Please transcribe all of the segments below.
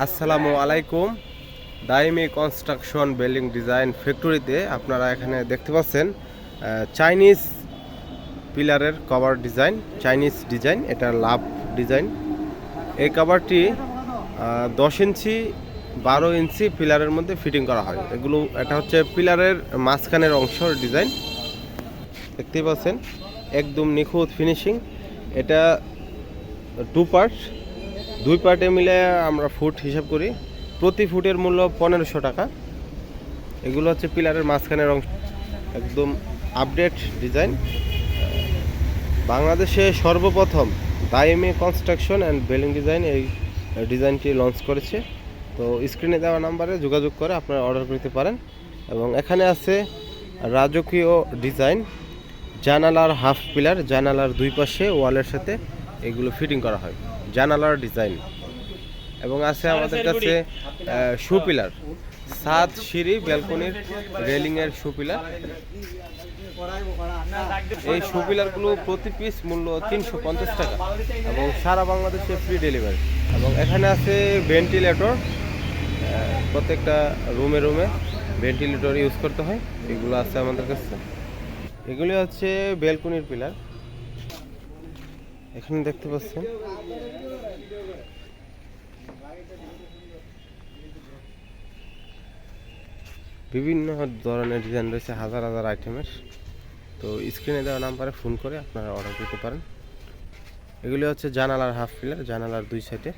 আসসালামু আলাইকুম। দাইমি construction building design ফ্যাক্টরিতে আপনারা এখানে দেখতে পাচ্ছেন চাইনিজ পিলারের কভার ডিজাইন, চাইনিজ ডিজাইন, এটা লাভ ডিজাইন। এই কভারটি 10 ইঞ্চি 12 ইঞ্চি পিলারের মধ্যে ফিটিং করা হয়। এটা হচ্ছে পিলারের মাঝখানের অংশের ডিজাইন, দেখতেই পাচ্ছেন একদম নিখুঁত ফিনিশিং। এটা দুই পার্টে মিলে আমরা ফুট হিসাব করি, প্রতি ফুটের মূল্য 1500 টাকা। এগুলো হচ্ছে পিলারের মাঝখানের অংশ, একদম আপডেট ডিজাইন। বাংলাদেশে সর্বপ্রথম দাইমি কনস্ট্রাকশন অ্যান্ড বিল্ডিং ডিজাইন এই ডিজাইনটি লঞ্চ করেছে। তো স্ক্রিনে দেওয়া নাম্বারে যোগাযোগ করে আপনারা অর্ডার করতে পারেন। এবং এখানে আছে রাজকীয় ডিজাইন, জানালার হাফ পিলার, জানালার দুই পাশে ওয়ালের সাথে এগুলো ফিটিং করা হয়, জানালার ডিজাইন। এবং আছে আমাদের কাছে শু পিলার, ছাদ, সিঁড়ি, ব্যালকনির রেলিংয়ের শু পিলার। এই শু পিলারগুলো প্রতি পিস মূল্য 350 টাকা এবং সারা বাংলাদেশে ফ্রি ডেলিভারি। এবং এখানে আছে ভেন্টিলেটর, প্রত্যেকটা রুমে রুমে ভেন্টিলেটর ইউজ করতে হয়, এগুলো আছে আমাদের কাছে। এগুলি হচ্ছে ব্যালকনির পিলার, এখানে দেখতে পাচ্ছেন। বিভিন্ন ধরনের ডিজাইন রয়েছে, হাজার হাজার আইটেমের। তো স্ক্রিনে দেওয়া নাম্বারে ফোন করে আপনারা অর্ডার দিতে পারেন। এগুলি হচ্ছে জানালার হাফ পিলার, জানালার দুই সাইডে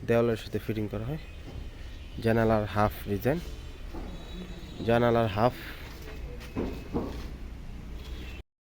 দেওয়ালের সাথে ফিটিং করা হয়, জানালার হাফ ডিজাইন, জানালার হাফ।